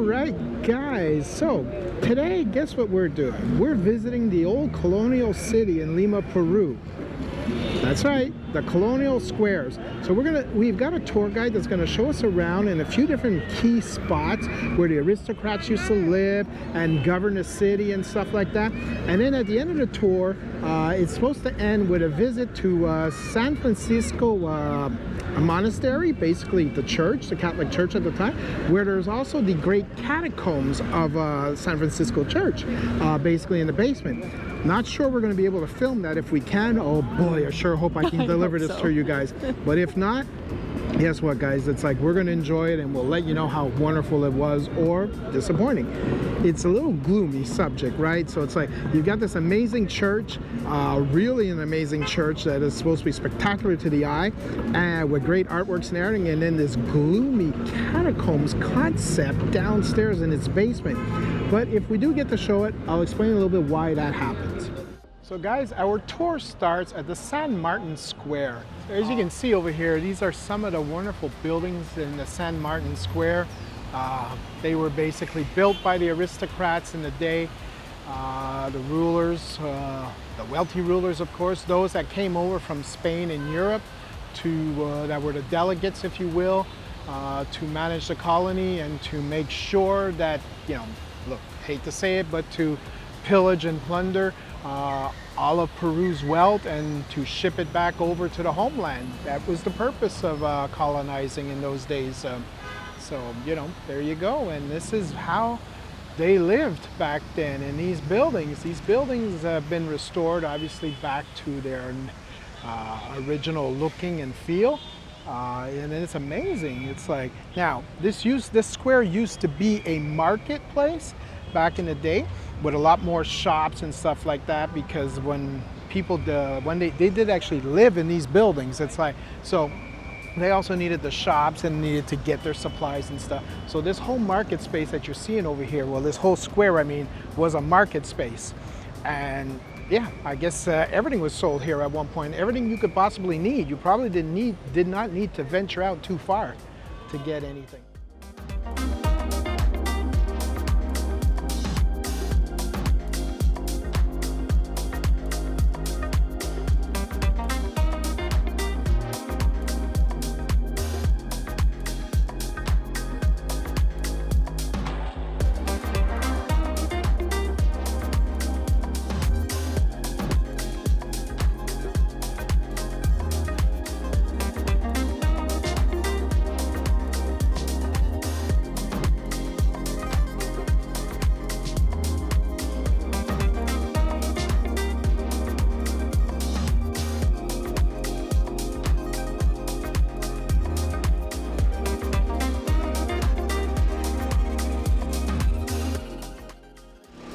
right, guys, so today, guess what we're doing? We're visiting the old colonial city in Lima, Peru. That's right, the colonial squares. So we've got a tour guide that's gonna show us around in a few different key spots where the aristocrats used to live and govern the city and stuff like that. And then at the end of the tour, it's supposed to end with a visit to San Francisco Monastery, basically the church, the Catholic church at the time, where there's also the great catacombs of San Francisco church, basically in the basement. Not sure we're going to be able to film that. If we can, oh boy, I sure hope I can deliver this to you guys. But if not, guess what, guys? It's like we're going to enjoy it and we'll let you know how wonderful it was or disappointing. It's a little gloomy subject, right? So it's like you've got this amazing church, really an amazing church that is supposed to be spectacular to the eye, with great artworks and everything, and then this gloomy catacombs concept downstairs in its basement. But if we do get to show it, I'll explain a little bit why that happens. So guys, our tour starts at the San Martin Square. As you can see over here, these are some of the wonderful buildings in the San Martin Square. They were basically built by the aristocrats in the day, the rulers, the wealthy rulers, of course, those that came over from Spain and Europe that were the delegates, if you will, to manage the colony and to make sure that, you know, look, hate to say it, but to pillage and plunder all of Peru's wealth and to ship it back over to the homeland. That was the purpose of colonizing in those days. So, you know, there you go. And this is how they lived back then in these buildings. These buildings have been restored, obviously, back to their original looking and feel. And it's amazing. It's like, now, this square used to be a marketplace back in the day with a lot more shops and stuff like that, because when people, they did actually live in these buildings, it's like, so they also needed the shops and needed to get their supplies and stuff. So this whole market space that you're seeing over here, well, this whole square, I mean, was a market space. And yeah, I guess everything was sold here at one point. Everything you could possibly need. You probably did not need to venture out too far to get anything.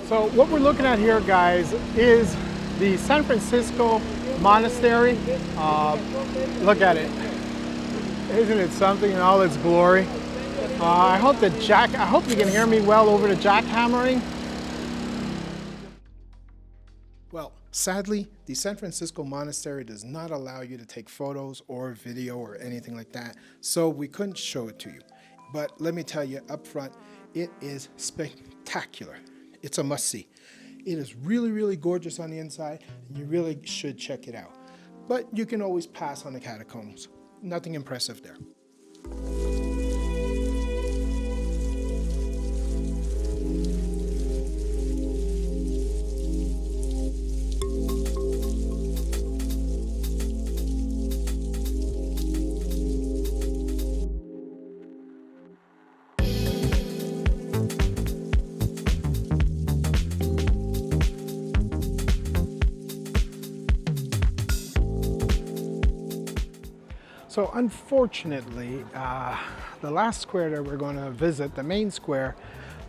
So what we're looking at here, guys, is the San Francisco Monastery. Look at it. Isn't it something in all its glory? I hope you can hear me well over the jackhammering. Well, sadly, the San Francisco Monastery does not allow you to take photos or video or anything like that, so we couldn't show it to you. But let me tell you up front, it is spectacular. It's a must-see. It is really, really gorgeous on the inside, and you really should check it out. But you can always pass on the catacombs. Nothing impressive there. So unfortunately, the last square that we're going to visit, the main square,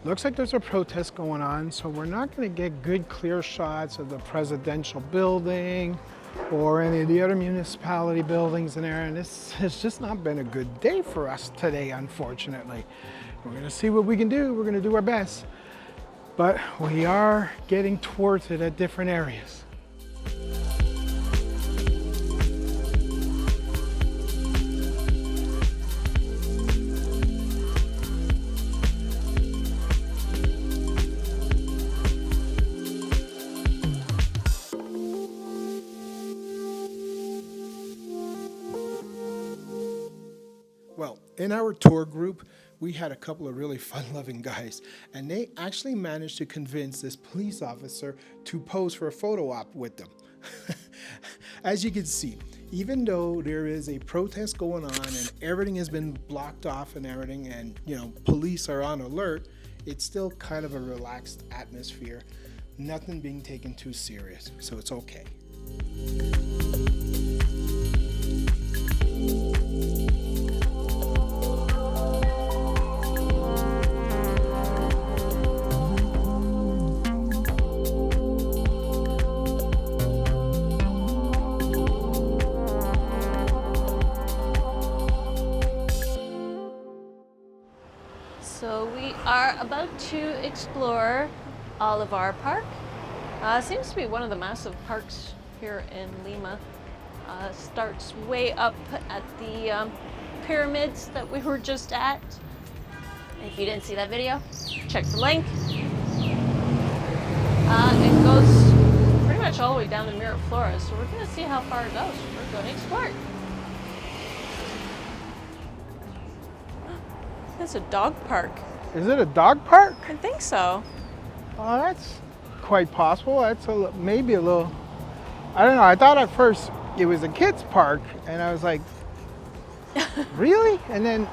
looks like there's a protest going on, so we're not going to get good clear shots of the presidential building or any of the other municipality buildings in there, and this has just not been a good day for us today, unfortunately. We're going to see what we can do. We're going to do our best, but we are getting towards it at different areas. In our tour group, we had a couple of really fun-loving guys, and they actually managed to convince this police officer to pose for a photo op with them. As you can see, even though there is a protest going on and everything has been blocked off and everything, and police are on alert, it's still kind of a relaxed atmosphere. Nothing being taken too serious, so it's okay. So we are about to explore Olivar Park. Seems to be one of the massive parks here in Lima. Starts way up at the pyramids that we were just at. If you didn't see that video, check the link. It goes pretty much all the way down to Miraflores, so we're going to see how far it goes. We're going to explore it. It's a dog park. Is it a dog park? I think so. Oh, that's quite possible. That's maybe a little, I don't know. I thought at first it was a kids park, and I was like, really? And then,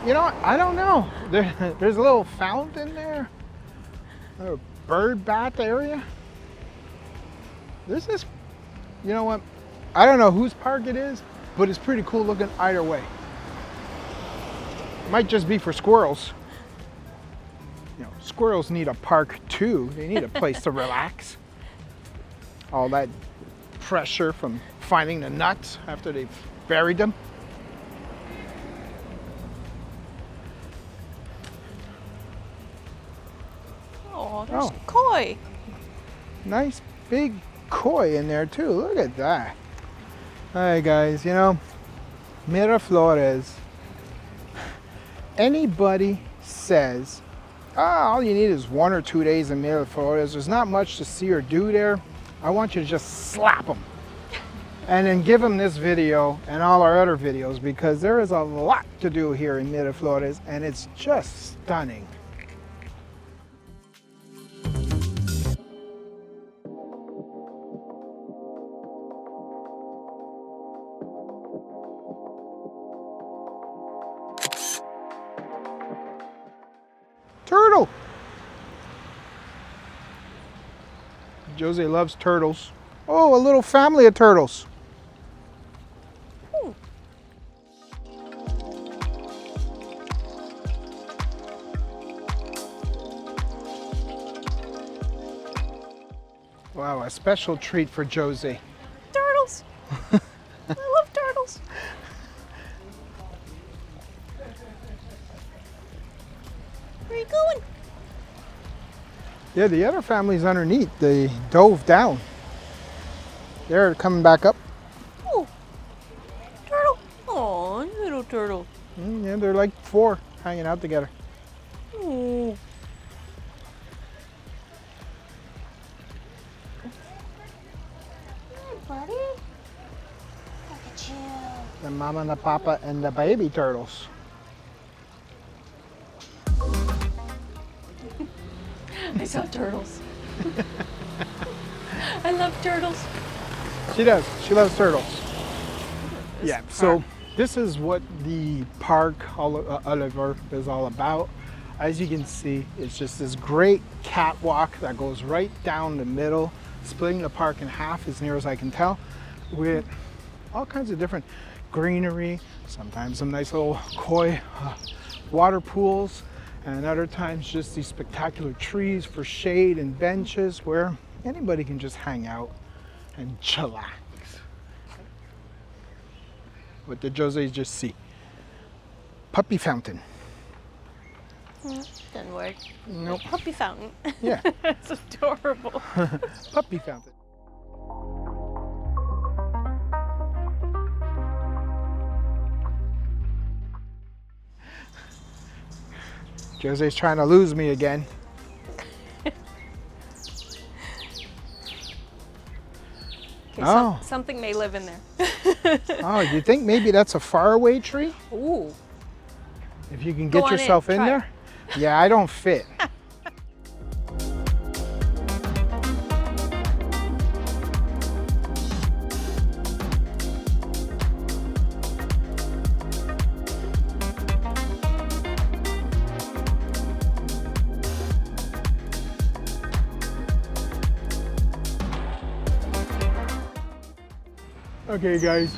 I don't know. There's a little fountain there, a little bird bath area. This is, you know what? I don't know whose park it is, but it's pretty cool looking either way. Might just be for squirrels. Squirrels need a park too. They need a place to relax. All that pressure from finding the nuts after they've buried them. Oh, there's koi. Nice big koi in there too. Look at that. All right, guys, Miraflores. Anybody says, all you need is 1 or 2 days in Miraflores, there's not much to see or do there, I want you to just slap them. And then give them this video and all our other videos, because there is a lot to do here in Miraflores, and it's just stunning. Turtle! Jose loves turtles. Oh, a little family of turtles. Ooh. Wow, a special treat for Jose. Turtles! I love turtles. Where are you going? Yeah, the other family's underneath. They dove down. They're coming back up. Oh, turtle. Oh, little turtle. Yeah, they're like 4 hanging out together. Oh. Hey, buddy. Look at you. The mama and the papa and the baby turtles. I saw turtles. I love turtles. She does. She loves turtles. Yeah, so this is what the Parque El Olivar is all about. As you can see, it's just this great catwalk that goes right down the middle, splitting the park in half as near as I can tell, with all kinds of different greenery, sometimes some nice little koi water pools, and other times just these spectacular trees for shade and benches where anybody can just hang out and chillax. What did Jose just see? Puppy fountain. Doesn't work. Nope. Puppy fountain. Yeah. It's adorable. Puppy fountain. Jose's trying to lose me again. Okay, something may live in there. Oh, you think maybe that's a faraway tree? Ooh. If you can Go get on yourself in try. there. Yeah, I don't fit. Okay guys,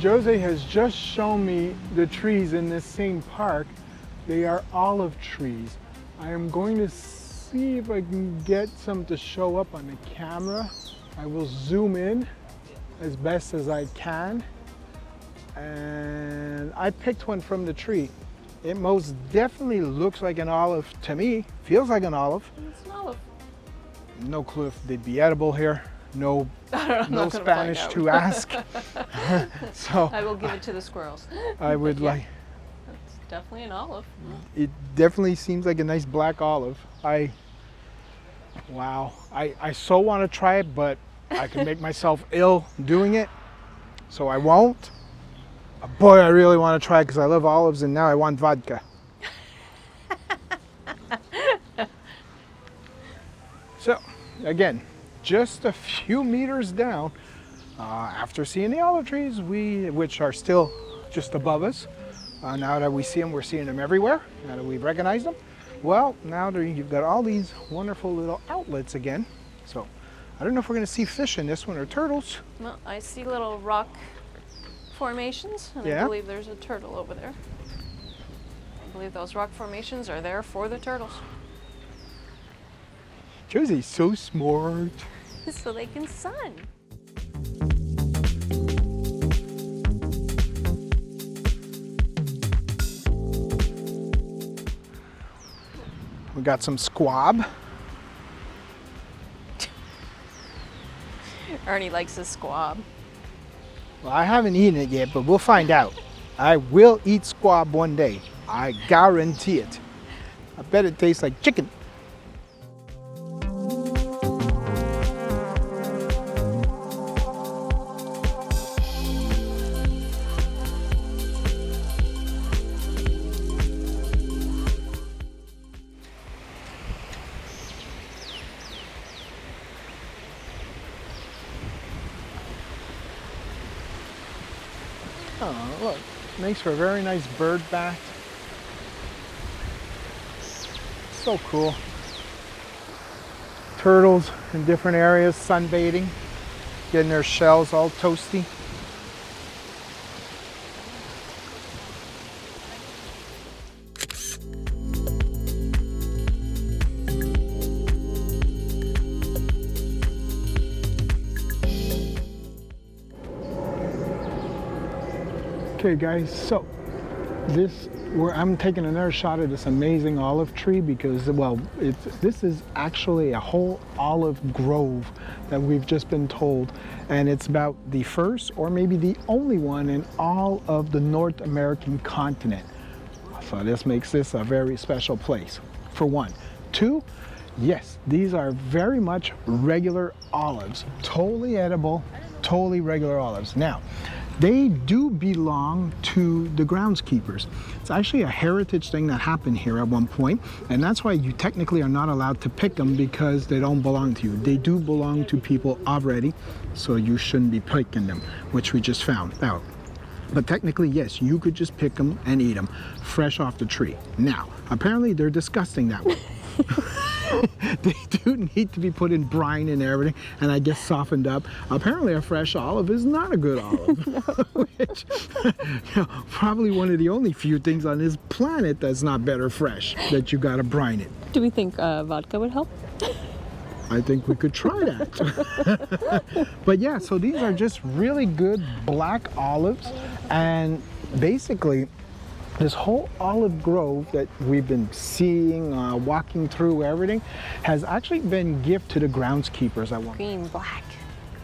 Jose has just shown me the trees in this same park. They are olive trees. I am going to see if I can get some to show up on the camera. I will zoom in as best as I can. And I picked one from the tree. It most definitely looks like an olive to me. Feels like an olive. It's an olive. No clue if they'd be edible here. No, I'm no not gonna Spanish find out. to ask. So I will give it to the squirrels. I would Yeah. like. It's definitely an olive. It definitely seems like a nice black olive. Wow. I so want to try it, but I can make myself ill doing it, so I won't. Boy, I really want to try it because I love olives, and now I want vodka. So, again, just a few meters down, after seeing the olive trees, which are still just above us. Now that we see them, we're seeing them everywhere. Now that we've recognized them. Well, now that you've got all these wonderful little outlets again. So, I don't know if we're going to see fish in this one or turtles. Well, I see little rock formations, and Yeah. I believe there's a turtle over there. I believe those rock formations are there for the turtles. Josie's so smart. So they can sun. We got some squab. Ernie likes his squab. Well, I haven't eaten it yet, but we'll find out. I will eat squab one day. I guarantee it. I bet it tastes like chicken. Oh, look, makes for a very nice bird bath. So cool. Turtles in different areas sunbathing, getting their shells all toasty. Okay guys, so I'm taking another shot at this amazing olive tree because, well, this is actually a whole olive grove that we've just been told, and it's about the first or maybe the only one in all of the North American continent. So this makes this a very special place, for one. Two, yes, these are very much regular olives, totally edible, totally regular olives. Now, they do belong to the groundskeepers. It's actually a heritage thing that happened here at one point, and that's why you technically are not allowed to pick them because they don't belong to you. They do belong to people already, so you shouldn't be picking them, which we just found out. But technically, yes, you could just pick them and eat them fresh off the tree. Now, apparently they're disgusting that way. They do need to be put in brine and everything, and I guess softened up. Apparently a fresh olive is not a good olive. Which, probably one of the only few things on this planet that's not better fresh, that you gotta brine it. Do we think vodka would help? I think we could try that. But yeah, so these are just really good black olives, and basically this whole olive grove that we've been seeing, walking through everything, has actually been gift to the groundskeepers at one point. Green, black.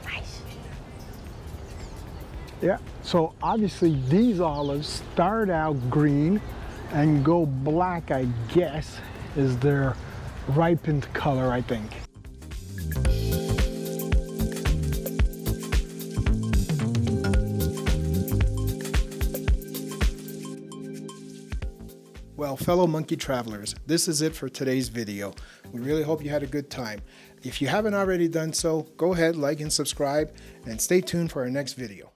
Nice. Yeah, so obviously these olives start out green and go black, I guess, is their ripened color, I think. Well, fellow monkey travelers, this is it for today's video. We really hope you had a good time. If you haven't already done so, go ahead, like and subscribe, and stay tuned for our next video.